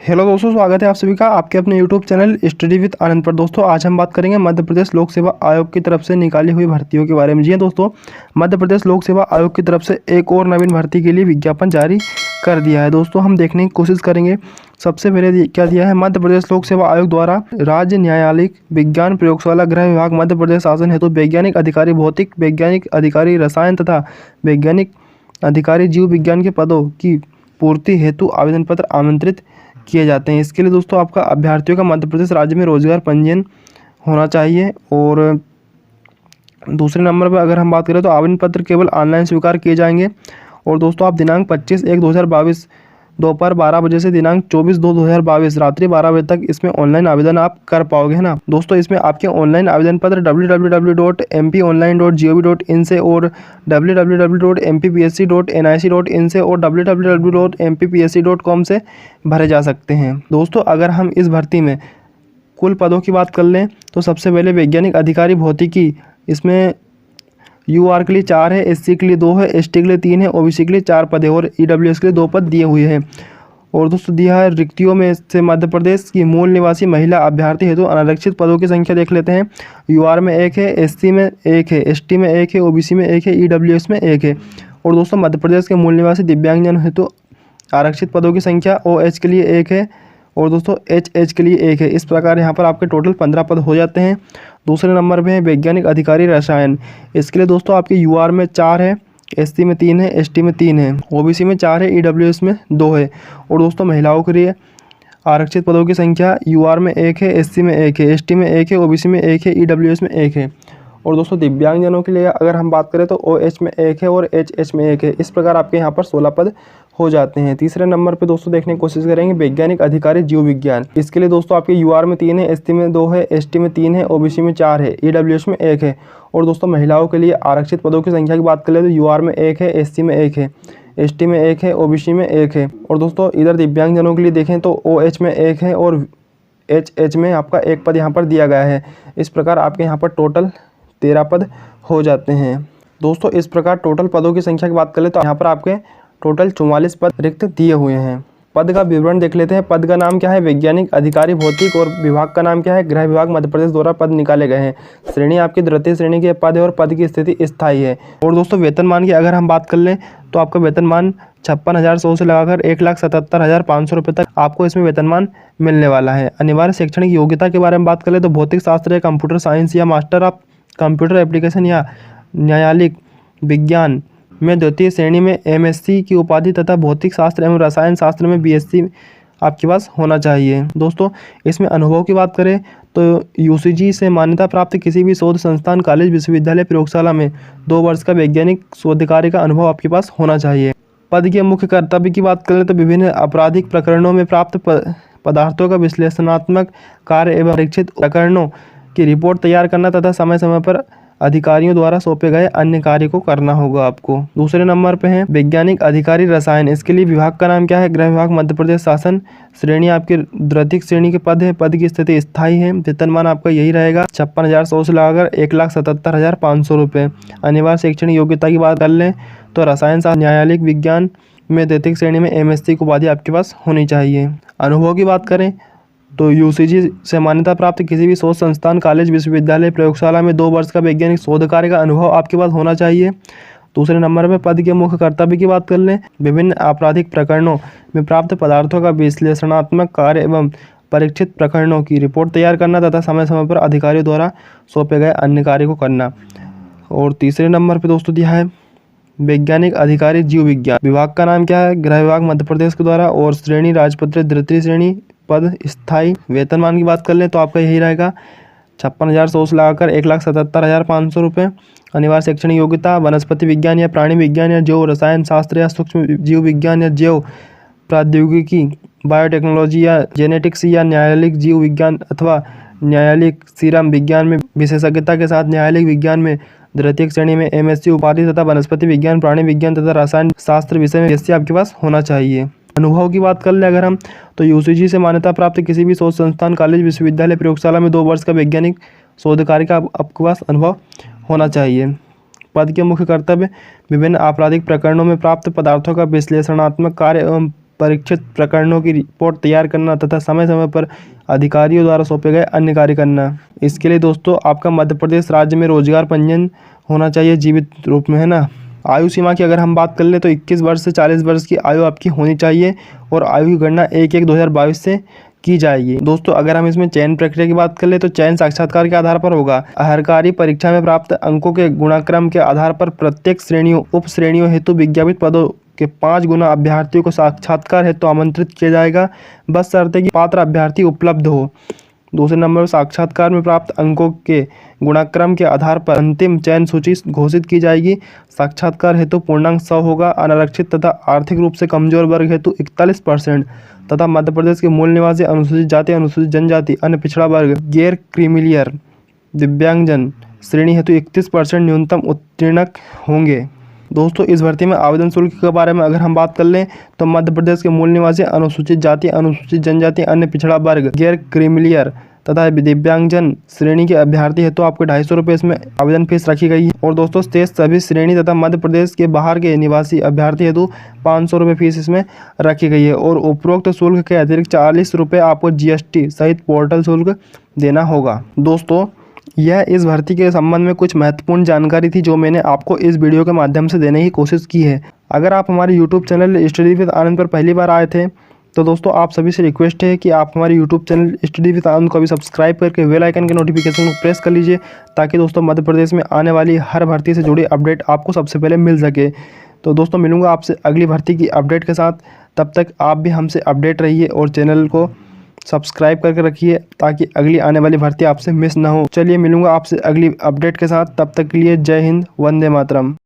Hello दोस्तों, स्वागत है आप सभी का आपके अपने यूट्यूब चैनल स्टडी विद आनंद पर। दोस्तों आज हम बात करेंगे मध्य प्रदेश लोक सेवा आयोग की तरफ से निकाली हुई भर्तियों के बारे में। जी हाँ दोस्तों, मध्य प्रदेश लोक सेवा आयोग की तरफ से एक और नवीन भर्ती के लिए विज्ञापन जारी कर दिया है। दोस्तों हम देखने की कोशिश करेंगे। सबसे पहले क्या दिया है, मध्य प्रदेश लोक सेवा आयोग द्वारा राज्य न्यायालयिक विज्ञान प्रयोगशाला गृह विभाग मध्य प्रदेश शासन हेतु वैज्ञानिक अधिकारी भौतिक वैज्ञानिक अधिकारी रसायन तथा वैज्ञानिक अधिकारी जीव विज्ञान के पदों की पूर्ति हेतु आवेदन पत्र आमंत्रित किए जाते हैं। इसके लिए दोस्तों आपका अभ्यर्थियों का मध्य प्रदेश राज्य में रोजगार पंजीयन होना चाहिए। और दूसरे नंबर पर अगर हम बात करें तो आवेदन पत्र केवल ऑनलाइन स्वीकार किए जाएंगे। और दोस्तों आप दिनांक 25/1/2022 दोपहर 12 बजे से दिनांक 24/2/2022 रात्रि 12 बजे तक इसमें ऑनलाइन आवेदन आप कर पाओगे, है ना दोस्तों। इसमें आपके ऑनलाइन आवेदन पत्र www.mponline.gov.in से और www.mpsc.nic.in से और www.mpsc.com से भरे जा सकते हैं। दोस्तों अगर हम इस भर्ती में कुल पदों की बात कर लें तो सबसे पहले वैज्ञानिक अधिकारी भौतिकी, इसमें यूआर के लिए 4 है, एससी के लिए 2 है, एसटी के लिए 3 है, ओबीसी के लिए 4 पद है और ईडब्ल्यूएस के लिए 2 पद दिए हुए हैं। और दोस्तों दिया है रिक्तियों में से मध्य प्रदेश की मूल निवासी महिला अभ्यर्थी हेतु अनारक्षित पदों की संख्या देख लेते हैं। यूआर में 1 है, एससी में 1 है, एसटी में 1 है, ओबीसी में 1 है, ईडब्ल्यूएस में 1 है। और दोस्तों मध्य प्रदेश के मूल निवासी दिव्यांगजन हेतु आरक्षित पदों की संख्या ओएच के लिए 1 है और दोस्तों एच के लिए 1 है। इस प्रकार यहाँ पर आपके टोटल 15 पद हो जाते हैं। दूसरे नंबर पे है वैज्ञानिक अधिकारी रसायन। इसके लिए दोस्तों आपके यूआर में 4 है, एससी में 3 है, एसटी में 3 है, ओबीसी में 4 है, ईडब्ल्यूएस में 2 है। और दोस्तों महिलाओं के लिए आरक्षित पदों की संख्या यूआर में 1 है, एससी में 1 है, एसटी में 1 है, ओबीसी में 1 है, ईडब्ल्यूएस में 1 है। और दोस्तों दिव्यांगजनों के लिए अगर हम बात करें तो ओएच में 1 है और एच में 1 है। इस प्रकार आपके यहाँ पर 16 पद हो जाते हैं। तीसरे नंबर पे दोस्तों देखने की कोशिश करेंगे वैज्ञानिक अधिकारी जीव विज्ञान। इसके लिए दोस्तों आपके यूआर में 3 है, एसटी में 2 है, एसटी में 3 है, ओबीसी में 4 है, ईडब्ल्यूएस में 1 है। और दोस्तों महिलाओं के लिए आरक्षित पदों की संख्या की बात करें तो यूआर में 1 है, एससी में 1 है, एसटी में 1 है, ओबीसी में 1 है। और दोस्तों इधर दिव्यांगजनों के लिए देखें तो ओएच में 1 है और एच में आपका 1 पद यहाँ पर दिया गया है। इस प्रकार आपके यहाँ पर टोटल 13 पद हो जाते हैं। दोस्तों इस प्रकार टोटल पदों की संख्या की बात करें तो यहाँ पर आपके टोटल 44 पद रिक्त दिए हुए हैं। पद का विवरण देख लेते हैं। पद का नाम क्या है, वैज्ञानिक अधिकारी भौतिक, और विभाग का नाम क्या है, गृह विभाग मध्य प्रदेश द्वारा पद निकाले गए हैं। श्रेणी आपकी द्वितीय श्रेणी के पद है और पद की स्थिति स्थायी है। और दोस्तों वेतनमान की अगर हम बात कर लें तो आपका वेतनमान 56,100 से लगाकर 1,77,500 रुपये तक आपको इसमें वेतनमान मिलने वाला है। अनिवार्य शैक्षणिक योग्यता के बारे में बात कर ले तो भौतिक शास्त्र या कंप्यूटर साइंस या मास्टर ऑफ कंप्यूटर एप्लीकेशन या न्यायालयिक विज्ञान में द्वितीय श्रेणी में एमएससी की उपाधि तथा भौतिक शास्त्र एवं रसायन शास्त्र में बीएससी आपके पास होना चाहिए। दोस्तों इसमें अनुभव की बात करें तो यूजीसी से मान्यता प्राप्त किसी भी शोध संस्थान कॉलेज विश्वविद्यालय प्रयोगशाला में 2 वर्ष का वैज्ञानिक शोध कार्य का अनुभव आपके पास होना चाहिए। पद के मुख्य कर्तव्य की बात करें तो विभिन्न आपराधिक प्रकरणों में प्राप्त पदार्थों का विश्लेषणात्मक कार्य एवं परीक्षित प्रकरणों की रिपोर्ट तैयार करना तथा समय समय पर अधिकारियों द्वारा सौंपे गए अन्य कार्य को करना होगा आपको। दूसरे नंबर पे है वैज्ञानिक अधिकारी रसायन। इसके लिए विभाग का नाम क्या है, गृह विभाग मध्य प्रदेश शासन। श्रेणी आपकी द्वितीय श्रेणी के पद है, पद की स्थिति स्थायी है। वेतनमान आपका यही रहेगा 56,100 से लगाकर 1,77,500 रुपये। अनिवार्य शैक्षणिक योग्यता की बात कर लें तो रसायन शास्त्र न्यायालयिक विज्ञान में द्वितीय श्रेणी में एमएससी की उपाधि आपके पास होनी चाहिए। अनुभव की बात करें तो यूजीसी से मान्यता प्राप्त किसी भी शोध संस्थान कॉलेज विश्वविद्यालय प्रयोगशाला में 2 वर्ष का वैज्ञानिक शोध कार्य का अनुभव आपके पास होना चाहिए। दूसरे नंबर पर पद के मुख्य कर्तव्य की बात कर लें, विभिन्न आपराधिक प्रकरणों में प्राप्त पदार्थों का विश्लेषणात्मक कार्य एवं परीक्षित प्रकरणों की रिपोर्ट तैयार करना तथा समय समय पर अधिकारियों द्वारा सौंपे गए अन्य कार्य को करना। और तीसरे नंबर पर दोस्तों दिया है वैज्ञानिक अधिकारी जीव विज्ञान। विभाग का नाम क्या है, गृह विभाग मध्य प्रदेश के द्वारा, और श्रेणी राजपत्रित द्वितीय श्रेणी, पद स्थायी। वेतनमान की बात कर लें तो आपका यही रहेगा 56,100 से लगाकर 1,77,500 रुपये। अनिवार्य शैक्षणिक योग्यता वनस्पति विज्ञान या प्राणी विज्ञान या जैव रसायन शास्त्र या सूक्ष्म जीव विज्ञान या जैव प्रौद्योगिकी बायोटेक्नोलॉजी या जेनेटिक्स या न्यायालयिक जीव विज्ञान अथवा न्यायालयिक सीरम विज्ञान में विशेषज्ञता के साथ न्यायालयिक विज्ञान में द्वितीय श्रेणी में एमएससी उपाधि तथा वनस्पति विज्ञान प्राणी विज्ञान तथा रसायन शास्त्र विषय में बीएससी आपके पास होना चाहिए। अनुभव की बात कर ले अगर हम तो यूजीसी से मान्यता प्राप्त किसी भी शोध संस्थान कॉलेज विश्वविद्यालय प्रयोगशाला में 2 वर्ष का वैज्ञानिक शोध कार्य का आपके पास अनुभव होना चाहिए। पद के मुख्य कर्तव्य विभिन्न आपराधिक प्रकरणों में प्राप्त पदार्थों का विश्लेषणात्मक कार्य एवं परीक्षित प्रकरणों की रिपोर्ट तैयार करना तथा समय समय पर अधिकारियों द्वारा सौंपे गए अन्य कार्य करना। इसके लिए दोस्तों आपका मध्य प्रदेश राज्य में रोजगार पंजीयन होना चाहिए जीवित रूप में, है ना। आयु सीमा की अगर हम बात कर ले तो 21 वर्ष से 40 वर्ष की आयु आपकी होनी चाहिए और आयु की गणना 1/1/2022 से की जाएगी। दोस्तों अगर हम इसमें चयन प्रक्रिया की बात कर ले तो चयन साक्षात्कार के आधार पर होगा। सरकारी परीक्षा में प्राप्त अंकों के गुणाक्रम के आधार पर प्रत्येक श्रेणियों उप श्रेणियों हेतु विज्ञापित पदों के 5 गुना अभ्यर्थियों को साक्षात्कार हेतु आमंत्रित किया जाएगा, बस शर्त है कि पात्र अभ्यर्थी उपलब्ध हो। दूसरे नंबर पर साक्षात्कार में प्राप्त अंकों के गुणाक्रम के आधार पर अंतिम चयन सूची घोषित की जाएगी। साक्षात्कार हेतु पूर्णांक 100 होगा। अनारक्षित तथा आर्थिक रूप से कमजोर वर्ग हेतु 41% तथा मध्य प्रदेश के मूल निवासी, अनुसूचित जाति, अनुसूचित जनजाति, अन्य पिछड़ा वर्ग, गैर क्रीमिलियर, दिव्यांगजन श्रेणी हेतु 31% न्यूनतम उत्तीर्णक होंगे। दोस्तों इस भर्ती में आवेदन शुल्क के बारे में अगर हम बात कर लें तो मध्य प्रदेश के मूल निवासी, अनुसूचित जाति, अनुसूचित जनजाति, अन्य पिछड़ा वर्ग, गैर क्रीमिलियर तथा दिव्यांगजन श्रेणी के अभ्यर्थी हेतु आपको 250 रुपये इसमें आवेदन फीस रखी गई है। और दोस्तों शेष सभी श्रेणी तथा मध्य प्रदेश के बाहर के निवासी अभ्यर्थी हेतु 500 रुपये फीस इसमें रखी गई है। और उपरोक्त शुल्क के अतिरिक्त 40 रुपये आपको GST सहित पोर्टल शुल्क देना होगा। दोस्तों यह इस भर्ती के संबंध में कुछ महत्वपूर्ण जानकारी थी जो मैंने आपको इस वीडियो के माध्यम से देने की कोशिश की है। अगर आप हमारे YouTube चैनल स्टडी विद आनंद पर पहली बार आए थे तो दोस्तों आप सभी से रिक्वेस्ट है कि आप हमारे YouTube चैनल स्टडी विद आनंद को अभी सब्सक्राइब करके बेल आइकन के नोटिफिकेशन को प्रेस कर लीजिए ताकि दोस्तों मध्य प्रदेश में आने वाली हर भर्ती से जुड़ी अपडेट आपको सबसे पहले मिल सके। तो दोस्तों मिलूंगा आपसे अगली भर्ती की अपडेट के साथ, तब तक आप भी हमसे अपडेट रहिए और चैनल को सब्सक्राइब करके रखिए ताकि अगली आने वाली भर्ती आपसे मिस ना हो। चलिए मिलूंगा आपसे अगली अपडेट के साथ, तब तक के लिए जय हिंद, वंदे मातरम।